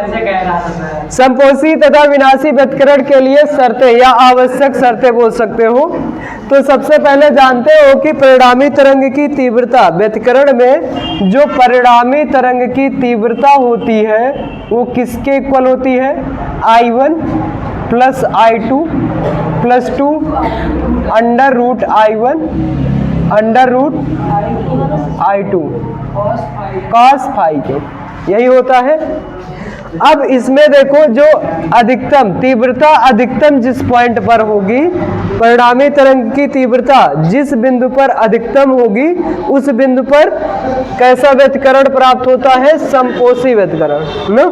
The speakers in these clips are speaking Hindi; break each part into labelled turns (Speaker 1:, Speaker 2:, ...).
Speaker 1: ऐसे कह रहा था सर।
Speaker 2: संपोषी तथा विनाशी व्यतिकरण के लिए शर्तें या आवश्यक शर्तें बोल सकते हो। तो सबसे पहले जानते हो कि परिणामी तरंग की तीव्रता, व्यतिकरण में जो परिणामी तरंग की तीव्रता होती है वो किसके इक्वल होती है? I1 plus I2 plus 2 under root I1 under root I2 cos phi के, यही होता है। अब इसमें देखो जो अधिकतम तीव्रता अधिकतम जिस पॉइंट पर होगी, परिणामी तरंग की तीव्रता जिस बिंदु पर अधिकतम होगी उस बिंदु पर कैसा व्यतिकरण प्राप्त होता है? संपोषी व्यतिकरण ना।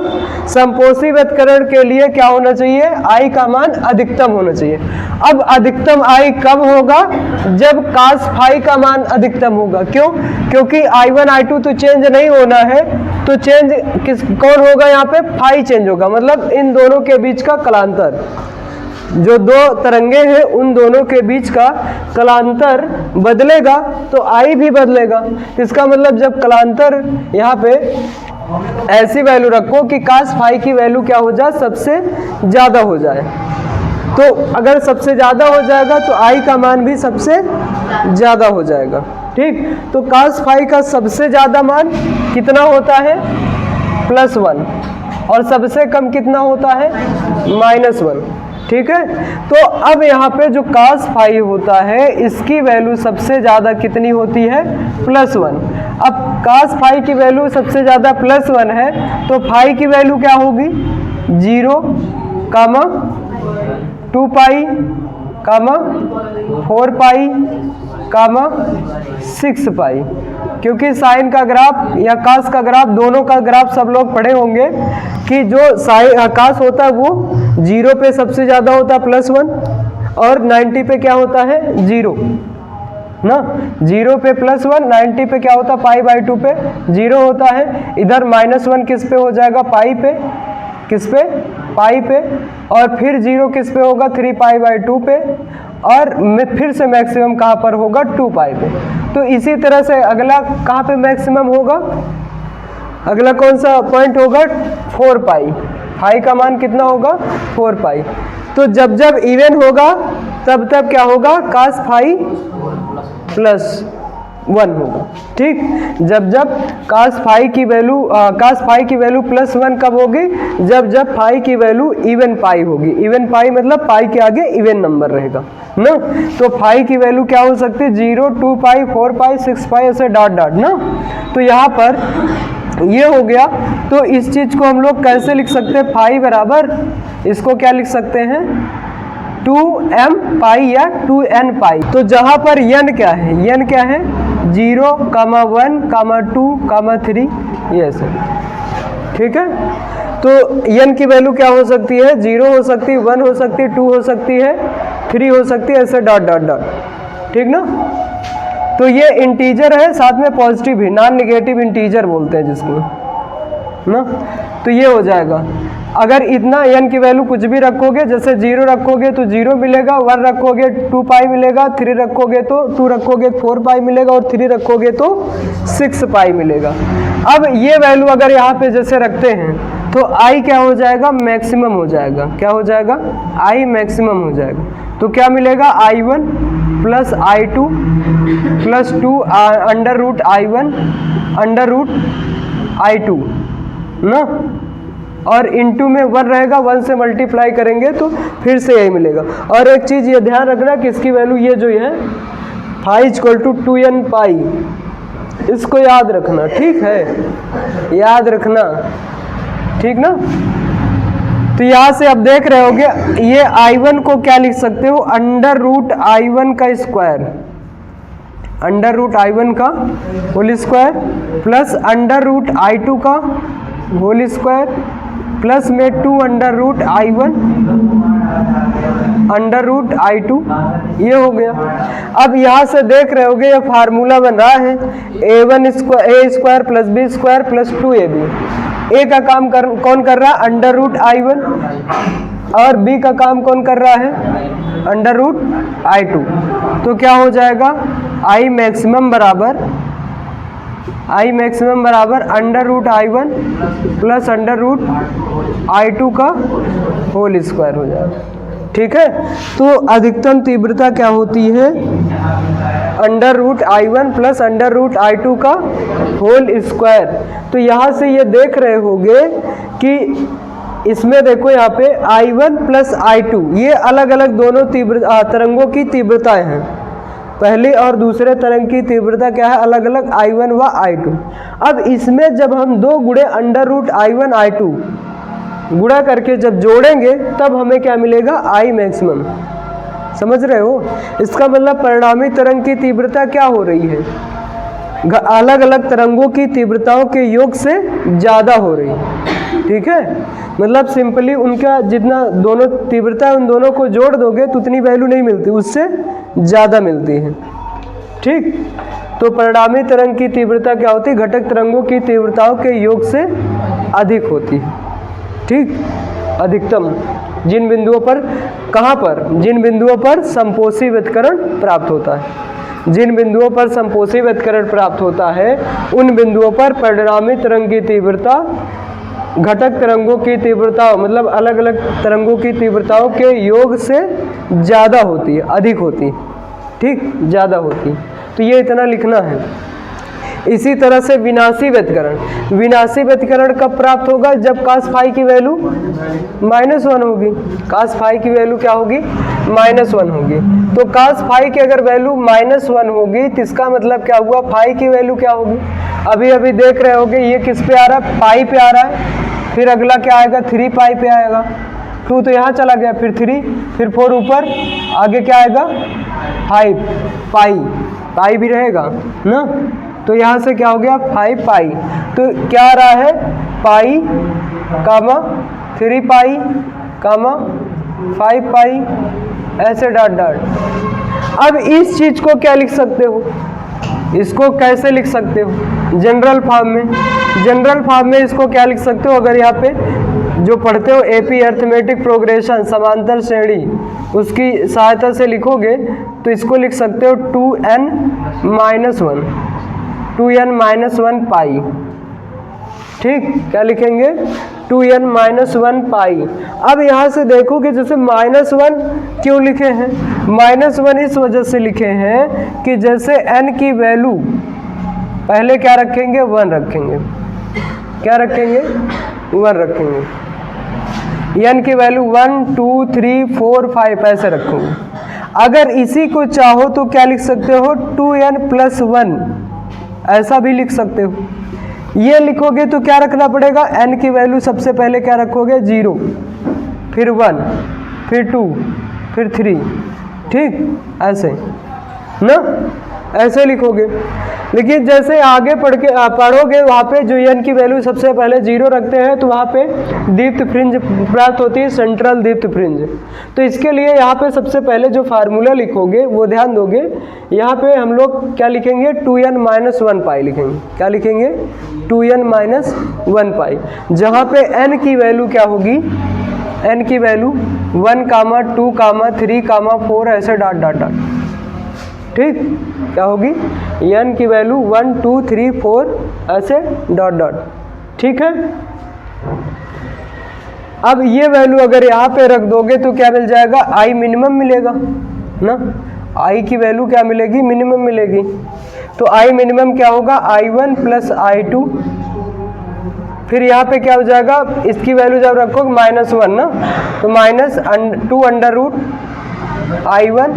Speaker 2: संपोषी व्यतिकरण के लिए क्या होना चाहिए? I का मान अधिकतम होना चाहिए। अब अधिकतम I कब होगा? जब cos फाई का मान अधिकतम होगा। क्यों? क्योंकि I1 I2 तो चेंज नहीं होना है, तो चेंज कौन होगा? यहाँ पे फाई चेंज होगा, मतलब इन दोनों के बीच का कलांतर, जो दो तरंगे हैं उन दोनों के बीच का कलांतर बदलेगा तो I भी बदलेगा। इसका मतलब जब कलांतर यहाँ पे ऐसी वैल्यू रखो कि cos फाई की वैल्यू क्या हो जाए? सबसे ज़्यादा हो जाए। तो अगर सबसे ज़्यादा हो जाएगा तो I का मान भी सबसे ज़्यादा हो जाएगा। ठीक, तो cos फाई का सबसे ज़्यादा मान कितना होता है? +1, और सबसे कम कितना होता है? -1। ठीक है, तो अब यहाँ पे जो cos फाई होता है इसकी वैल्यू सबसे ज़्यादा कितनी होती है? +1। अब cos फाई की वैल्यू सबसे ज़्यादा +1 है तो फाई की वैल्यू क्या होगी? 0, 2 पाई, 4 पाई, 6 पाई। क्योंकि साइन का ग्राफ या कास का ग्राफ, दोनों का ग्राफ सब लोग पढ़े होंगे कि जो साइन कास होता है वो 0 पे सबसे ज़्यादा होता है +1 और 90 पे क्या होता है? 0 ना। 0 पे +1, 90 पे क्या होता है? π/2 पे 0 होता है। इधर -1 किस पे हो जाएगा? पाई पे। किस पे? पाई पे। और फिर 0 किस पे होगा? 3π/2 पे। और फिर से मैक्सिमम कहाँ पर होगा? 2 पाई पे। तो इसी तरह से अगला कहाँ पे मैक्सिमम होगा? अगला कौन सा पॉइंट होगा? 4 पाई। फाई का मान कितना होगा? 4 पाई। तो जब जब इवन होगा तब तब क्या होगा? cos फाई +1 होगा। ठीक, जब जब cos फाई की वैल्यू +1 कब होगी? जब जब फाई की वैल्यू इवन पाई होगी। इवन पाई मतलब पाई के आगे इवन नंबर रहेगा ना। तो फाई की वैल्यू क्या हो सकती है? 0, 2 पाई, 4 पाई, 6 पाई, ऐसे डॉट डॉट ना। तो यहाँ पर ये हो गया। तो इस चीज को हम लोग कैसे लिख सकते हैं? फाई बराबर इसको क्या लिख सकते हैं? 2m पाई या 2n पाई। तो जहां पर n क्या है? n क्या है? 0, 1, 2, 3, ये सब। ठीक है, तो n की वैल्यू क्या हो सकती है? 0 हो सकती है, 1 हो सकती है, 2 हो सकती है, 3 हो सकती है, ऐसे डॉट डॉट डॉट। ठीक ना। तो ये इंटीजर है, साथ में पॉजिटिव भी, नॉन नेगेटिव इंटीजर बोलते हैं जिसको ना। तो ये हो जाएगा। अगर इतना n की वैल्यू कुछ भी रखोगे, जैसे 0 रखोगे तो 0 मिलेगा, 1 रखोगे 2 पाई मिलेगा, 3 रखोगे तो 2 रखोगे 4 पाई मिलेगा, और 3 रखोगे तो 6 पाई मिलेगा। अब ये वैल्यू अगर यहाँ पे जैसे रखते हैं तो I क्या हो जाएगा? मैक्सिमम हो जाएगा। क्या हो जाएगा? I मैक्सिमम हो जाएगा। तो क्या मिलेगा? I1 plus I2 plus 2 under root I1 under root I2 ना, और इनटू में 1 रहेगा, 1 से मल्टीप्लाई करेंगे तो फिर से यही मिलेगा। और एक चीज़ ये ध्यान रखना कि इसकी वैल्यू ये जो है फाई इक्वल टू 2n पाई, इसको याद रखना। ठीक है, याद रखना। ठीक ना। तो यहाँ से अब देख रहे होगे ये I1 को क्या लिख सकते हो? अंडर रूट I1 का स्क्वायर, अंडर रूट I1 का whole square plus under root I2 का होल स्क्वायर प्लस में 2 under root I1 under root I2, ये हो गया। अब यहाँ से देख रहे होगे ये फार्मूला बन रहा है a square plus b square plus 2ab। a का काम कौन कर रहा है? अंडर रूट I1, और b का काम कौन कर रहा है? Under root I2। तो क्या हो जाएगा? I मैक्सिमम बराबर आई मैक्सिमम बराबर under root I1 plus under root I2 का होल स्क्वायर हो जाएगा। ठीक है, तो अधिकतम तीव्रता क्या होती है? Under root I1 plus under root I2 का होल स्क्वायर। तो यहाँ से ये देख रहे होंगे कि इसमें देखो यहाँ पे I1 प्लस I2 ये अलग अलग दोनों तरंगों की तीव्रताएं हैं। पहली और दूसरे तरंग की तीव्रता क्या है? अलग अलग I1 व I2। अब इसमें जब हम दो गुणे अंडर रूट I1 I2 गुणा करके जब जोड़ेंगे तब हमें क्या मिलेगा? I maximum. समझ रहे हो? इसका मतलब परिणामी तरंग की तीव्रता क्या हो रही है? अलग अलग तरंगों की तीव्रताओं के योग से ज़्यादा हो रही है। ठीक है, मतलब सिंपली उनका जितना दोनों तीव्रता है उन दोनों को जोड़ दोगे तो उतनी वैल्यू नहीं मिलती, उससे ज़्यादा मिलती है। ठीक, तो परिणामी तरंग की तीव्रता क्या होती है? घटक तरंगों की तीव्रताओं के योग से अधिक होती है। ठीक, अधिकतम जिन बिंदुओं पर, कहाँ पर? जिन बिंदुओं पर समपोषी व्यतिकरण प्राप्त होता है। जिन बिंदुओं पर समपोषी व्यतिकरण प्राप्त होता है उन बिंदुओं पर परिणामी तरंग की तीव्रता घटक तरंगों की तीव्रताओं मतलब अलग अलग तरंगों की तीव्रताओं के योग से ज़्यादा होती है, अधिक होती है। ठीक, ज़्यादा होती है। तो ये इतना लिखना है। इसी तरह से विनाशी व्यतिकरण, विनाशी व्यतिकरण कब प्राप्त होगा? जब cos फाई की वैल्यू -1 होगी। cos फाई की वैल्यू क्या होगी? -1 होगी। तो cos फाई की अगर वैल्यू -1 होगी तो इसका मतलब क्या हुआ? फाई की वैल्यू क्या होगी? अभी अभी देख रहे होगे ये किस पे आ रहा है? पाई पे आ रहा है। फिर अगला क्या आएगा? 3 पाई पे आएगा। 2 तो यहाँ चला गया, फिर 3, फिर 4 ऊपर, आगे क्या आएगा? 5 पाई, पाई भी रहेगा ना। तो यहाँ से क्या हो गया? 5 पाई। तो क्या आ रहा है? पाई कामा 3 पाई कामा 5 पाई, ऐसे डॉट डॉट। अब इस चीज को क्या लिख सकते हो? इसको कैसे लिख सकते हो? जनरल फॉर्म में। जनरल फॉर्म में इसको क्या लिख सकते हो? अगर यहाँ पे जो पढ़ते हो एपी अर्थमेटिक प्रोग्रेशन समांतर श्रेणी, उसकी सहायता से लिखोगे तो इसको लिख सकते हो 2n-1 पाई। ठीक, क्या लिखेंगे? 2n-1 पाई। अब यहाँ से देखो कि जैसे -1 क्यों लिखे हैं? -1 इस वजह से लिखे हैं कि जैसे n की वैल्यू पहले क्या रखेंगे? 1 रखेंगे। क्या रखेंगे? 1 रखेंगे। n की वैल्यू 1 2 3 4 5 ऐसे रखोगे। अगर इसी को चाहो तो क्या लिख सकते हो? 2n+1 ऐसा भी लिख सकते हो। ये लिखोगे तो क्या रखना पड़ेगा? n की वैल्यू सबसे पहले क्या रखोगे? 0, फिर 1, फिर 2, फिर 3। ठीक, ऐसे ना, ऐसे लिखोगे। लेकिन जैसे आगे पढ़ोगे वहाँ पे जो n की वैल्यू सबसे पहले 0 रखते हैं तो वहाँ पे दीप्त फ्रिंज प्राप्त होती है, सेंट्रल दीप्त फ्रिंज। तो इसके लिए यहाँ पे सबसे पहले जो फार्मूला लिखोगे वो ध्यान दोगे। यहाँ पे हम लोग क्या लिखेंगे? 2n-1 पाई लिखेंगे। क्या लिखेंगे? 2n-1 पाई। जहाँ पे n की वैल्यू क्या होगी? n की वैल्यू 1, 2, 3, 4 ऐसे डॉट डॉट डॉट। ठीक, क्या होगी? n की वैल्यू 1 2 3 4 ऐसे डॉट डॉट। ठीक है, अब ये वैल्यू अगर यहाँ पे रख दोगे तो क्या मिल जाएगा? I मिनिमम मिलेगा ना। I की वैल्यू क्या मिलेगी? मिनिमम मिलेगी। तो I मिनिमम क्या होगा? I1 plus I2। फिर यहाँ पे क्या हो जाएगा? इसकी वैल्यू जब रखोगे -1 ना, तो -2 under root I1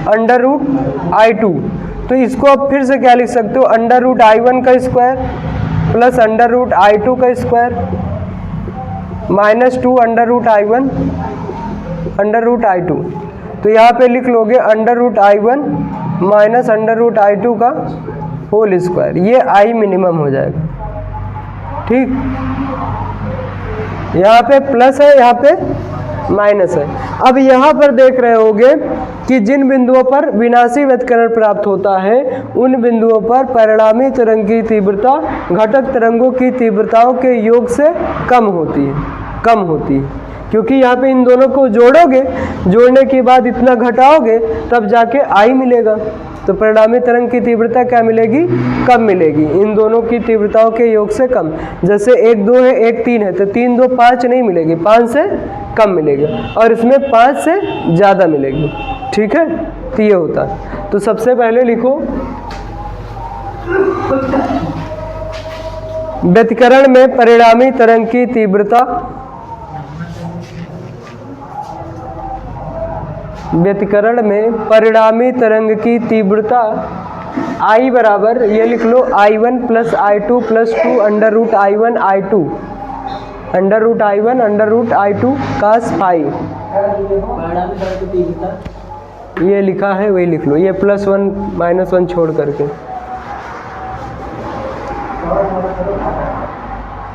Speaker 2: under root I2। तो इसको अब फिर से क्या लिख सकते हो? अंडर रूट I1 का square plus under root I2 का square -2 under root I1 under root I2। तो यहाँ पे लिख लोगे under root I1 minus under root I2 का होल स्क्वायर। ये I मिनिमम हो जाएगा। ठीक, यहाँ पे प्लस है, यहाँ पे माइनस है। अब यहाँ पर देख रहे होगे कि जिन बिंदुओं पर विनाशी व्यतिकरण प्राप्त होता है उन बिंदुओं पर परिणामी तरंग की तीव्रता घटक तरंगों की तीव्रताओं के योग से कम होती है, क्योंकि यहाँ पे इन दोनों को जोड़ोगे, जोड़ने के बाद इतना घटाओगे तब जाके I मिलेगा। तो परिणामी तरंग की तीव्रता क्या मिलेगी, कम मिलेगी, इन दोनों की तीव्रताओं के योग से कम। जैसे 1 2 है 1 3 है, तो 3 2 5 नहीं मिलेगी, 5 से कम मिलेगी, और इसमें 5 से ज़्यादा मिलेगी। ठीक है, तो ये होता है। तो सबसे पहले लिखो व्यतिकरण में परिणामी तरंग की तीव्रता, व्यतिकरण में परिणामी तरंग की तीव्रता I बराबर, ये लिख लो, I1 plus I2 plus 2 under root I1 I2 under root I1 under root I2 cos phi. ये लिखा है वही लिख लो, ये +1 -1 छोड़ करके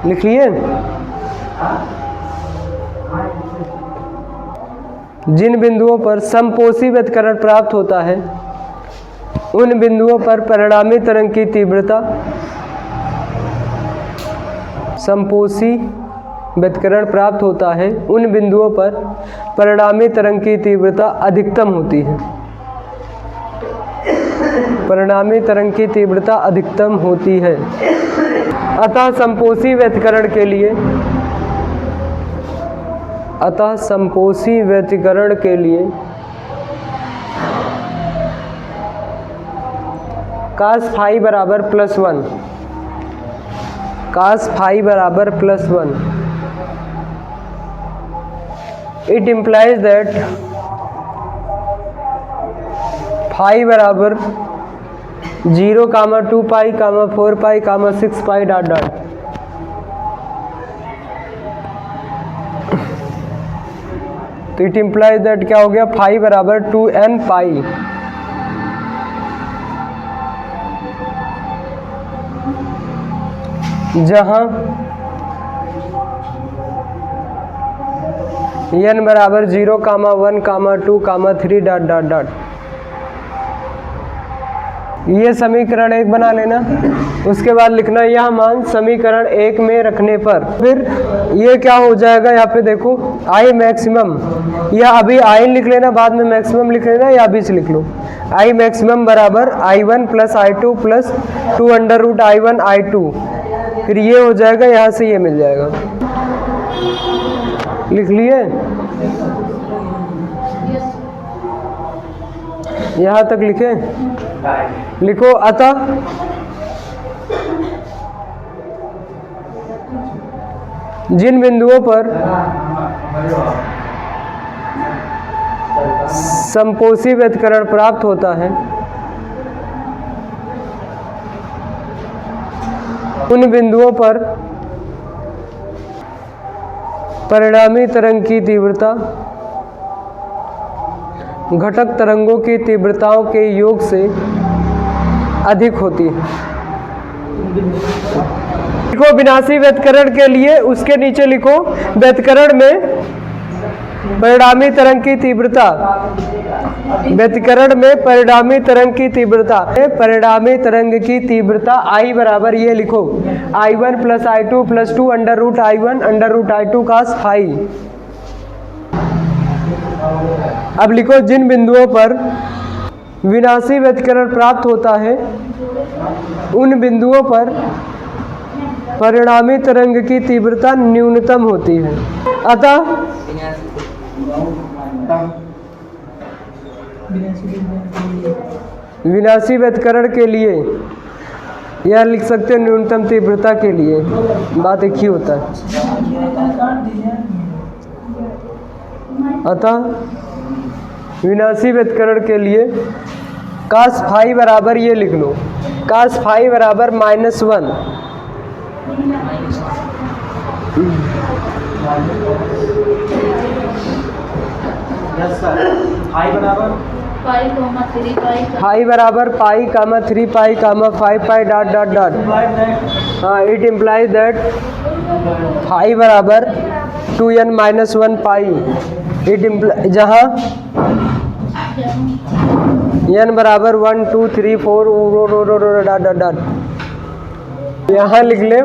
Speaker 2: लिख लिए। जिन बिंदुओं पर समपोषी व्यतिकरण प्राप्त होता है उन बिंदुओं पर परिणामी तरंग की तीव्रता, समपोषी व्यतिकरण प्राप्त होता है उन बिंदुओं पर परिणामी तरंग की तीव्रता अधिकतम होती है, परिणामी तरंग की तीव्रता अधिकतम होती है। अतः समपोषी व्यतिकरण के लिए, अतः समपोषी व्यतिकरण के लिए कास फाई बराबर +1, कास फाई बराबर +1, इट इम्प्लाइज दैट फाई बराबर 0, 2 पाई, 4 पाई, 6 पाई डॉट डॉट। तो इट इम्प्लाइज दैट क्या हो गया, फाई बराबर 2n पाई, जहां n बराबर 0, 1, 2, 3 डॉट डॉट डॉट। ये समीकरण 1 बना लेना। उसके बाद लिखना यह मान समीकरण 1 में रखने पर फिर ये क्या हो जाएगा, यहाँ पे देखो आई मैक्सिमम, या अभी आई लिख लेना, बाद में मैक्सिमम लिख लेना, या अभी से लिख लो। आई मैक्सिमम बराबर I1 plus I2 plus 2 under root I1 I2, फिर ये हो जाएगा, यहाँ से ये मिल जाएगा। लिख लिए, यहाँ तक लिखे, लिखो। अतः जिन बिंदुओं पर समपोषी व्यतिकरण प्राप्त होता है उन बिंदुओं पर परिणामी तरंग की तीव्रता घटक तरंगों की तीव्रताओं के योग से अधिक होती है। लिखो विनाशी व्यतिकरण के लिए, उसके नीचे लिखो व्यतिकरण में परिणामी तरंग की तीव्रता, व्यतिकरण में परिणामी तरंग की तीव्रता, परिणामी तरंग की तीव्रता I बराबर, ये लिखो, I1 plus I2 plus 2 under root I1 under root I2 cos phi. अब लिखो जिन बिंदुओं पर विनाशी व्यतिकरण प्राप्त होता है उन बिंदुओं पर परिणामी तरंग की तीव्रता न्यूनतम होती है। अतः विनाशी व्यतिकरण के लिए यह लिख सकते हैं न्यूनतम तीव्रता के लिए, बात एक ही होता है। अतः विनाशी व्यतिकरण के लिए कास फाई बराबर, ये लिख लो, कास फाई बराबर -1, फाई बराबर पाई, 3 पाई, 5 पाई डॉट डॉट डॉट। हाँ, इट इम्प्लाइज दैट फाई बराबर 2n -1 पाई, इट इम्प्लाइज, जहाँ n बराबर 1 2 3 4 डॉट डॉट डॉट। यहाँ लिख ले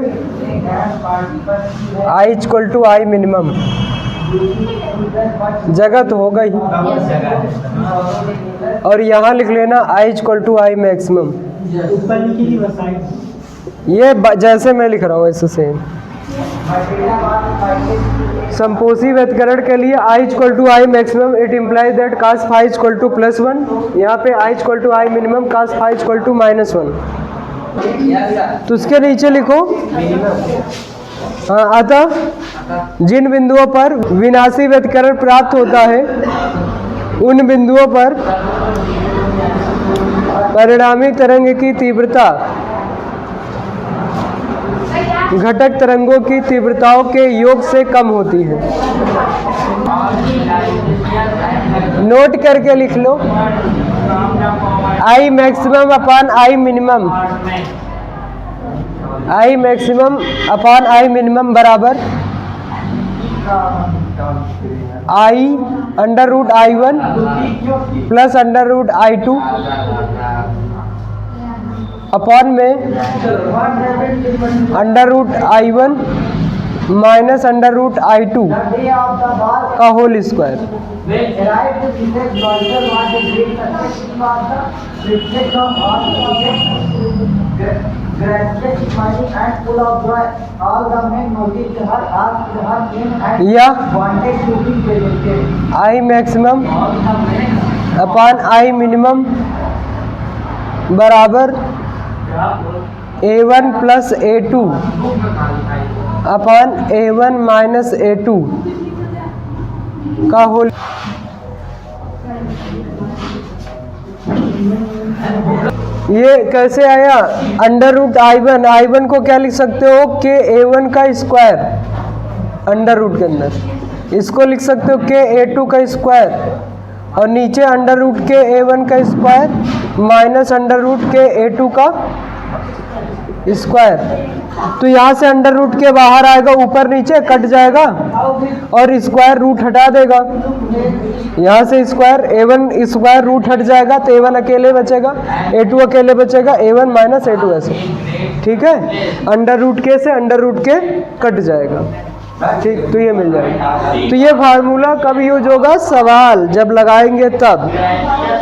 Speaker 2: I = I मिनिमम, जगह तो होगा ही। और यहाँ लिख लेना i equal to I maximum. ये जैसे मैं लिख रहा हूँ ऐसे सेम। संपोषी व्यतिकरण के लिए i equal to I maximum it implies that cos phi equal to +1। यहाँ पे i equal to I minimum cos phi equal to -1। तो उसके नीचे लिखो हाँ, अतः जिन बिंदुओं पर विनाशी व्यतिकरण प्राप्त होता है उन बिंदुओं पर परिणामी तरंग की तीव्रता घटक तरंगों की तीव्रताओं के योग से कम होती है। नोट करके लिख लो I maximum upon I minimum. I maximum upon I minimum बराबर I √I1 plus √I2 upon में √I1 माइनस √I2 का होल स्क्वायर। या आई मैक्सिमम अपान आई मिनिमम बराबर A1 प्लस A2 अपान A1 माइनस A2 का होल। ये कैसे आया? √I1 को क्या लिख सकते हो कि A1 का स्क्वायर अंडर रूट के अंदर, इसको लिख सकते हो कि A2 का स्क्वायर और नीचे अंडर रूट के A1 का स्क्वायर माइनस अंडर रूट के A2 का स्क्वायर। तो यहाँ से अंडर रूट के बाहर आएगा, ऊपर नीचे कट जाएगा और स्क्वायर रूट हटा देगा। यहाँ से स्क्वायर A1 स्क्वायर रूट हट जाएगा तो A1 अकेले बचेगा, A2 अकेले बचेगा, A1 माइनस A2 ऐसे। ठीक है, अंडर रूट के से अंडर रूट के कट जाएगा। ठीक, तो ये मिल जाएगा। तो ये फार्मूला कब यूज होगा? सवाल जब लगाएंगे तब,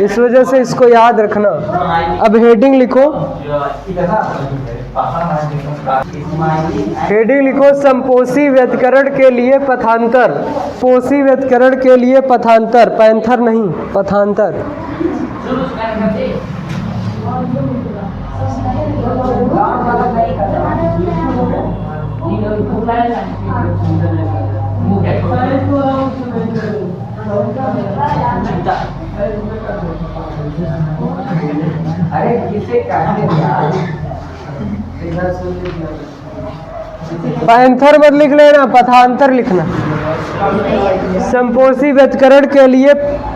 Speaker 2: इस वजह से इसको याद रखना। अब हेडिंग लिखो, हेडिंग लिखो संपोषी व्यतिकरण के लिए पथांतर। पोषी व्यतिकरण के लिए पथांतर, पैंथर नहीं, पथांतर। पैंथर मत लिख लेना, पथांतर लिखना। संपोषी व्यतिकरण के लिए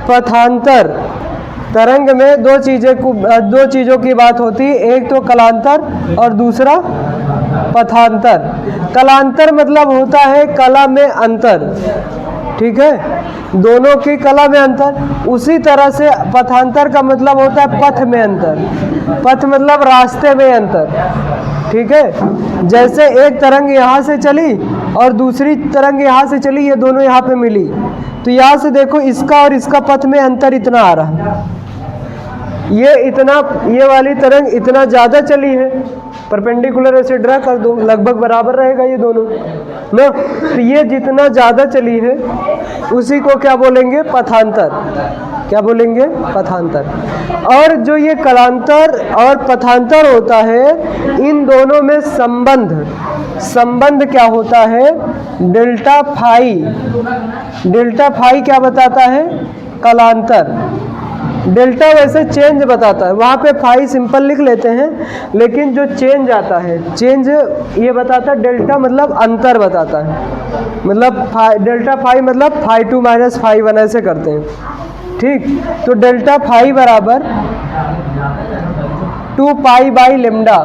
Speaker 2: पथांतर तरंग में दो चीज़ों की बात होती है, एक तो कलांतर और दूसरा पथांतर। कलांतर मतलब होता है कला में अंतर, ठीक है, दोनों की कला में अंतर। उसी तरह से पथांतर का मतलब होता है पथ में अंतर, पथ मतलब रास्ते में अंतर। ठीक है, जैसे एक तरंग यहाँ से चली और दूसरी तरंग यहाँ से चली, ये दोनों यहाँ पे मिली, तो यहाँ से देखो इसका और इसका पथ में अंतर इतना आ रहा है। ये वाली तरंग इतना ज़्यादा चली है, परपेंडिकुलर ऐसे ड्रा कर दो, लगभग बराबर रहेगा ये दोनों ना। तो ये जितना ज़्यादा चली है उसी को क्या बोलेंगे? पथांतर। क्या बोलेंगे? पथांतर। और जो ये कलांतर और पथांतर होता है, इन दोनों में संबंध क्या होता है? Delta phi. डेल्टा फाई क्या बताता है? कलांतर। डेल्टा वैसे चेंज बताता है, वहाँ पे फाई सिंपल लिख लेते हैं, लेकिन जो चेंज आता है, चेंज ये बताता है, डेल्टा मतलब अंतर बताता है, मतलब डेल्टा फाई मतलब φ2 माइनस φ1 ऐसे करते हैं। ठीक, तो डेल्टा फाई बराबर 2 पाई बाई लेमडा।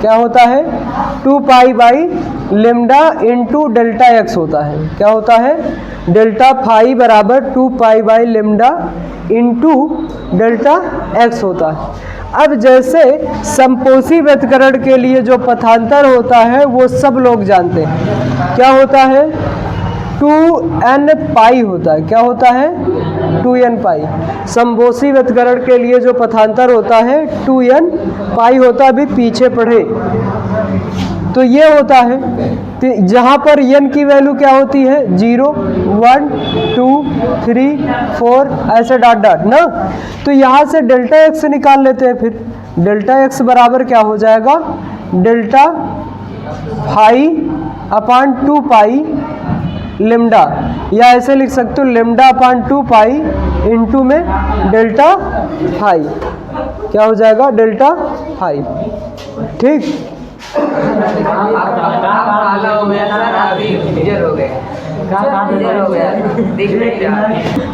Speaker 2: क्या होता है? 2 pi by lambda into delta x होता है। क्या होता है? डेल्टा फाई बराबर 2 pi by lambda into delta x होता है। अब जैसे संपोषी व्यतिकरण के लिए जो पथांतर होता है वो सब लोग जानते हैं। क्या होता है? 2n पाई होता है। क्या होता है? 2n पाई। समबोसी व्यतकरण के लिए जो पथांतर होता है 2n पाई होता है। अभी पीछे पढ़े तो ये होता है, तो जहाँ पर n की वैल्यू क्या होती है? 0, 1, 2, 3, 4 ऐसे डॉट डॉट ना। तो यहाँ से डेल्टा x निकाल लेते हैं। फिर डेल्टा x बराबर क्या हो जाएगा? Delta phi upon 2 pi lambda, या ऐसे लिख सकते हो लेमडा अपान 2 पाई इंटू में डेल्टा फाई। क्या हो जाएगा? Delta phi. ठीक।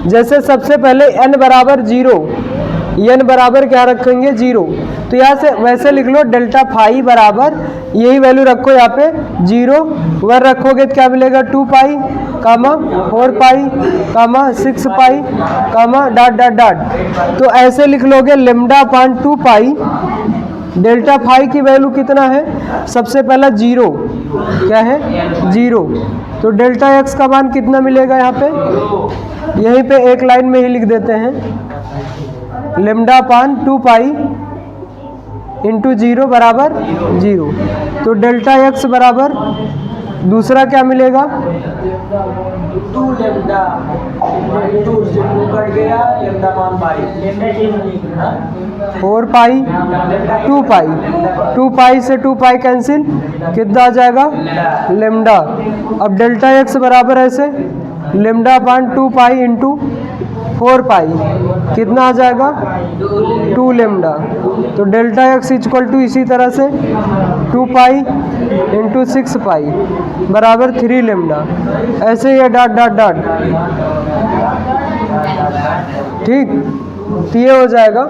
Speaker 2: जैसे सबसे पहले n बराबर 0, n बराबर क्या रखेंगे? 0। तो यहाँ से वैसे लिख लो डेल्टा फाई बराबर यही वैल्यू रखो यहाँ पे 0, 1 रखोगे तो क्या मिलेगा? 2 पाई कामा 4 पाई कामा 6 पाई कामा डॉट डॉट डॉट। तो ऐसे लिख लोगे लेमडा अपान 2 पाई। डेल्टा फाई की वैल्यू कितना है? सबसे पहला 0, क्या है? 0। तो डेल्टा x का मान कितना मिलेगा? यहाँ पे यहीं पे एक लाइन में ही लिख देते हैं, लेमडा अपान 2 पाई इंटू 0 बराबर 0। तो डेल्टा x बराबर दूसरा क्या मिलेगा?
Speaker 1: 2 लेमडा इंटू 2 कट गया लेमडा मान पाई
Speaker 2: 4 पाई 2 पाई, 2 पाई से 2 पाई कैंसिल, कितना आ जाएगा? लेमडा। अब डेल्टा x बराबर ऐसे लेमडा अपान 2 पाई इंटू 4 पाई, कितना आ जाएगा? 2 लेमडा। तो डेल्टा x इक्वल टू इसी तरह से 2 पाई इंटू 6 पाई बराबर 3 लेमडा। ऐसे ये डॉट डॉट डॉट। ठीक, तो ये हो जाएगा।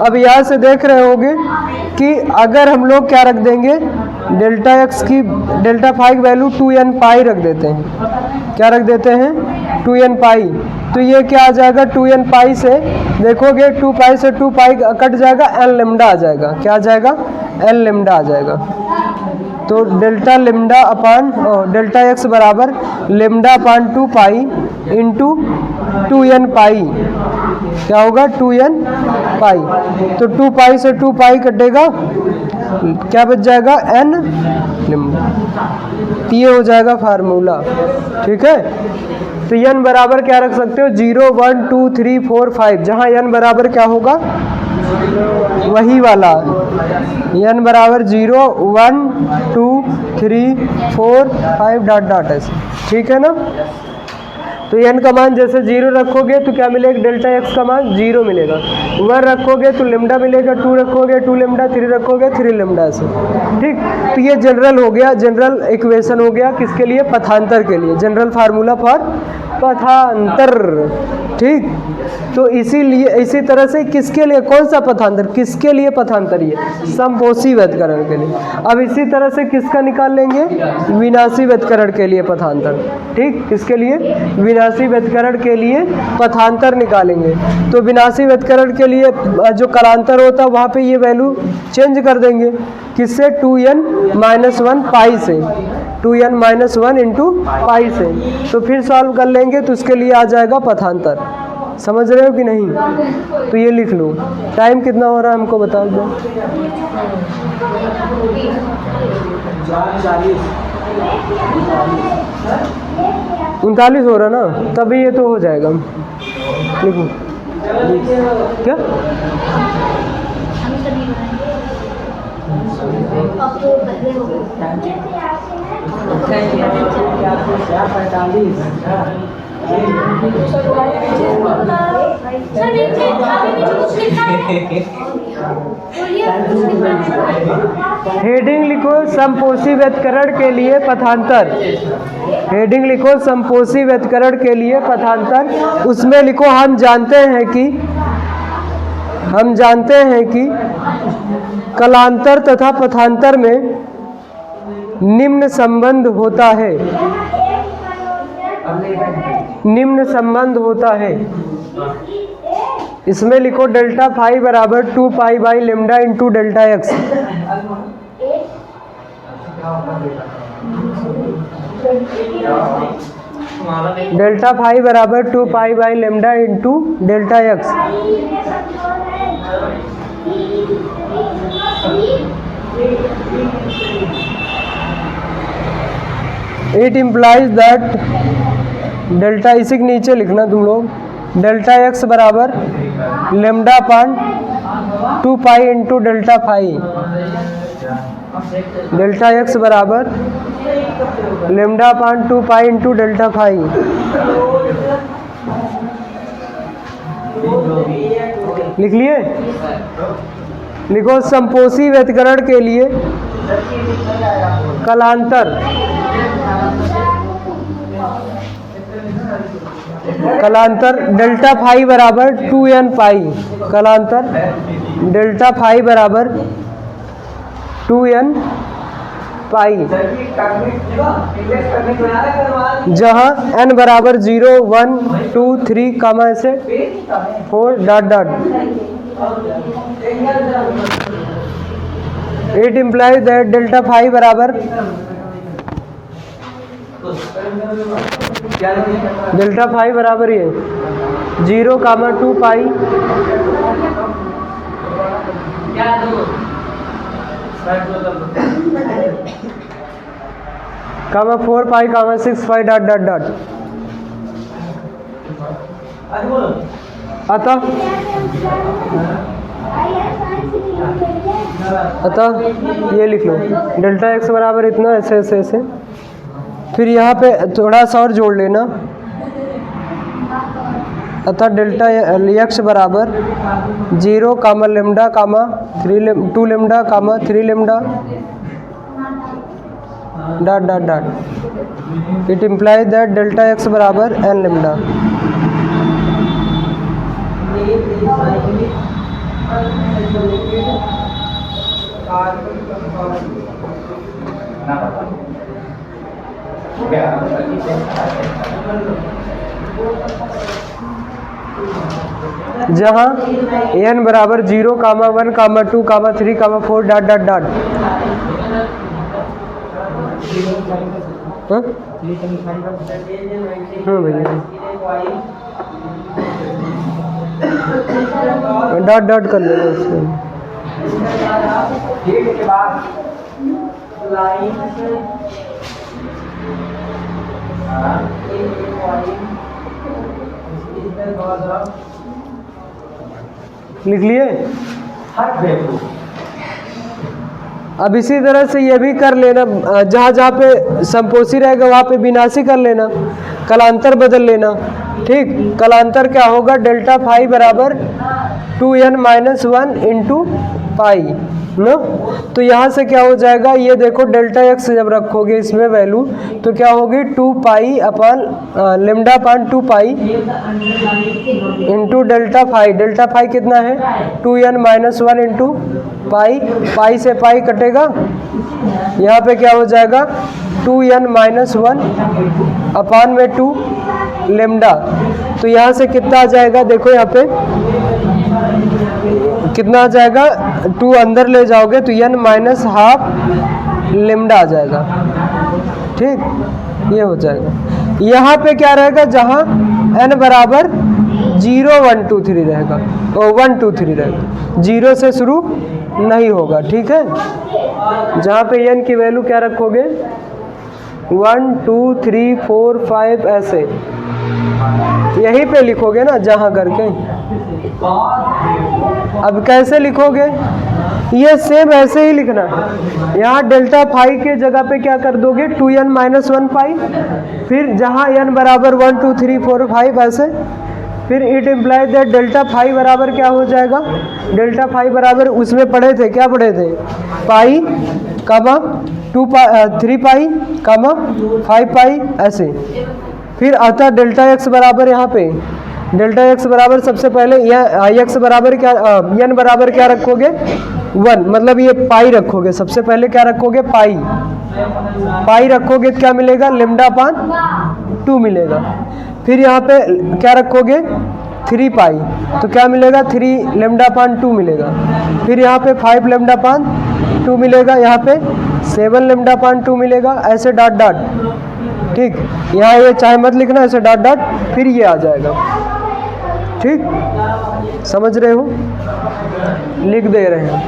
Speaker 2: अब यहाँ से देख रहे होगे कि अगर हम लोग क्या रख देंगे? डेल्टा x की डेल्टा फाई वैल्यू 2n पाई रख देते हैं। क्या रख देते हैं? 2n पाई। तो ये क्या आ जाएगा? 2n पाई से देखोगे 2 पाई से 2 पाई कट जाएगा, n लेमडा आ जाएगा। क्या आ जाएगा? n लेमडा आ जाएगा। तो डेल्टा लेमडा अपान डेल्टा x बराबर lambda upon 2 pi into 2n पाई। क्या होगा? 2n पाई। तो 2 पाई से 2 पाई कटेगा, क्या बच जाएगा? n lambda. ये हो जाएगा फार्मूला। ठीक है। तो n बराबर क्या रख सकते हो? 0, 1, 2, 3, 4, 5। जहाँ n बराबर क्या होगा? वही वाला n बराबर 0, 1, 2, 3, 4, 5 डॉट डॉट ऐसे। ठीक है ना। तो n का मान जैसे 0 रखोगे तो क्या मिलेगा? डेल्टा x का मान 0 मिलेगा। 1 रखोगे तो लेमडा मिलेगा, 2 रखोगे 2 लेमडा, 3 रखोगे 3 लेमडा ऐसे। ठीक। तो ये जनरल हो गया, जनरल इक्वेशन हो गया किसके लिए? पथांतर के लिए। जनरल फार्मूला फॉर पथांतर। ठीक। तो इसीलिए इसी तरह से किसके लिए? कौन सा पथांतर? किसके लिए पथांतर? ये समपोषी व्यतकरण के लिए। अब इसी तरह से किसका निकाल लेंगे? विनाशी व्यतकरण के लिए पथांतर। ठीक। किसके लिए? विनाशी व्यतकरण के लिए पथांतर निकालेंगे। तो विनाशी व्यतकरण के लिए जो कालांतर होता है वहाँ पे ये वैल्यू चेंज कर देंगे। किससे? 2n-1 पाई से, 2n-1 इंटू पाई से। तो फिर सॉल्व कर लेंगे तो उसके लिए आ जाएगा पथांतर। समझ रहे हो कि नहीं? तो ये लिख लो। टाइम कितना हो रहा है हमको बता दो। 39 हो रहा ना, तभी ये तो हो जाएगा। लिखो क्या? हेडिंग लिखो समपोषी व्यतकरण के लिए पथांतर। हेडिंग लिखो समपोषी व्यतकरण के लिए पथांतर। उसमें लिखो हम जानते हैं कि कलांतर तथा पथांतर में निम्न संबंध होता है। निम्न संबंध होता है। इसमें लिखो डेल्टा फाई बराबर 2 pi by lambda into delta x. Delta phi बराबर 2 pi by lambda into delta x. It implies that delta, इसी के नीचे लिखना तुम लोग, डेल्टा एक्स बराबर lambda upon 2 pi into delta phi. Delta x बराबर lambda upon 2 pi into delta phi. लिख लिए? लिखो संपोषी व्यतिकरण के लिए कलांतर, कलांतर डेल्टा फाई बराबर 2n पाई, कलांतर डेल्टा फाई बराबर 2n पाई, जहाँ n बराबर 0 1 2 3 कामा से 4 dot dot. It implies that delta phi बराबर, डेल्टा फाई बराबर ये 0 comma 2 pi comma 4 pi comma 6 pi dot dot dot. अतः ये लिख लो डेल्टा एक्स बराबर इतना, ऐसे ऐसे ऐसे। फिर यहाँ पे थोड़ा सा और जोड़ लेना, अतः डेल्टा एक्स बराबर 0 comma lambda comma 2 lambda comma 3 lambda dot dot dot. It implies that delta x बराबर n लेमडा। जहाँ n बराबर 0 comma 1 comma 2 comma 3 comma 4 dot dot dot. भैया डॉट डॉट कर लेना उसको। लिख लिए? अब इसी तरह से ये भी कर लेना, जहाँ जहाँ पे संपोषी रहेगा वहाँ पे विनाशी कर लेना, कलांतर बदल लेना। ठीक, कलांतर क्या होगा, डेल्टा फाई बराबर 2n माइनस 1 इंटू पाई ना। तो यहाँ से क्या हो जाएगा, ये देखो डेल्टा एक्स जब रखोगे इसमें वैल्यू तो क्या होगी 2 pi upon lambda upon 2 pi into delta phi. Delta phi कितना है 2n माइनस 1 इंटू पाई, पाई से पाई कटेगा, यहाँ पे क्या हो जाएगा 2n माइनस 1 अपान में 2 लेमडा। तो यहाँ से कितना आ जाएगा, देखो यहाँ पे कितना आ जाएगा, 2 अंदर ले जाओगे तो n माइनस हाफ लेमडा आ जाएगा। ठीक, ये हो जाएगा। यहाँ पे क्या रहेगा, जहाँ n बराबर 0 1 2 3 रहेगा, और 1 2 3 रहेगा, 0 से शुरू नहीं होगा। ठीक है, जहाँ पे n की वैल्यू क्या रखोगे 1 2 3 4 5 ऐसे, यहीं पे लिखोगे ना जहाँ करके। अब कैसे लिखोगे, ये सेम ऐसे ही लिखना है। यहाँ डेल्टा फाई के जगह पे क्या कर दोगे 2n माइनस 1 पाई, फिर जहाँ n बराबर 1 2 3 4 5 ऐसे, फिर it implies that delta phi बराबर क्या हो जाएगा, डेल्टा फाई बराबर उसमें पढ़े थे, क्या पढ़े थे, पाई कामा 3 पाई कामा 5 पाई ऐसे। फिर आता डेल्टा एक्स बराबर, यहाँ पे डेल्टा एक्स बराबर सबसे पहले एक्स बराबर क्या, n बराबर क्या रखोगे 1, मतलब ये पाई रखोगे, सबसे पहले क्या रखोगे पाई, पाई रखोगे क्या मिलेगा लेमडा अपान 2 मिलेगा। फिर यहाँ पे क्या रखोगे 3 पाई, तो क्या मिलेगा 3 लेमडा अपान 2 मिलेगा। फिर यहाँ पे 5 लेमडा अपान 2 मिलेगा, यहाँ पे 7 लेमडा अपान 2 मिलेगा, ऐसे डॉट डॉट। ठीक, यहाँ ये चाहे मत लिखना, ऐसे डॉट डॉट फिर ये आ जाएगा। ठीक, समझ रहे हो? लिख दे रहे हैं,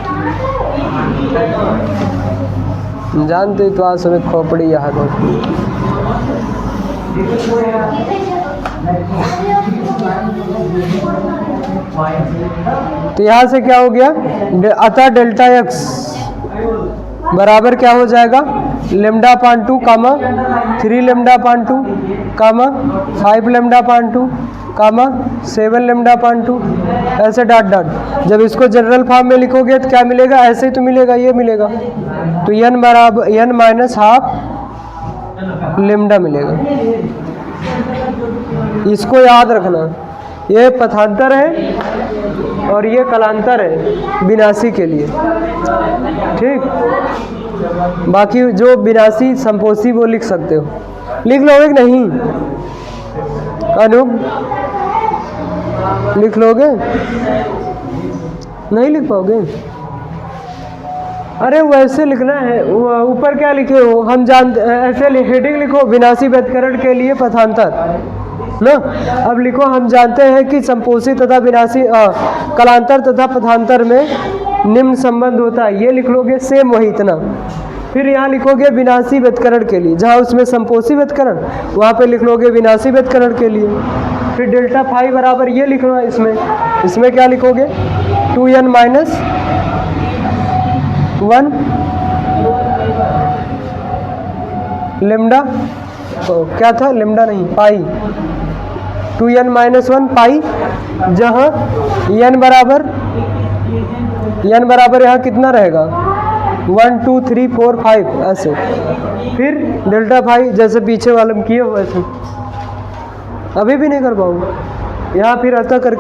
Speaker 2: जानते तो आज समय खोपड़ी यहाँ हो। तो यहाँ से क्या हो गया, अतः डेल्टा एक्स बराबर क्या हो जाएगा, lambda upon 2 comma 3 lambda upon 2 कामा 5 लेमडा अपान 2 कामा 7 लेमडा अपान 2, ऐसे डॉट डॉट। जब इसको जनरल फॉर्म में लिखोगे तो क्या मिलेगा, ऐसे ही तो मिलेगा, ये मिलेगा। तो n बराबर n माइनस हाफ लेमडा मिलेगा। इसको याद रखना, ये पथांतर है और ये कलांतर है विनाशी के लिए। ठीक, बाकी जो विनाशी संपोषी वो लिख सकते हो, लिख लोगे कि नहीं? अनूप लिख लोगे? नहीं लिख पाओगे? अरे वैसे लिखना है, ऊपर क्या लिखे हो, हम जानते, ऐसे हेडिंग लिखो, विनाशी व्यतिकरण के लिए पथांतर ना। अब लिखो, हम जानते हैं कि संपोषी तथा विनाशी कलांतर तथा पथांतर में निम्न संबंध होता है, ये लिख लोगे, सेम वही इतना। फिर यहाँ लिखोगे विनाशी व्यतिकरण के लिए, जहाँ उसमें संपोषी व्यतिकरण, वहाँ पे लिख लोगे विनाशी व्यतिकरण के लिए। फिर डेल्टा फाई बराबर ये लिखना, इसमें क्या लिखोगे, 2n माइनस 1 लेमडा, क्या था, लेमडा नहीं, पाई, 2n माइनस 1 पाई, जहाँ n बराबर यहाँ कितना रहेगा, 1 2 3 4 5 ऐसे। फिर डेल्टा फाई जैसे पीछे वाले में किए हो वैसे। अभी भी नहीं कर पाऊँगा यहाँ, फिर अतः करके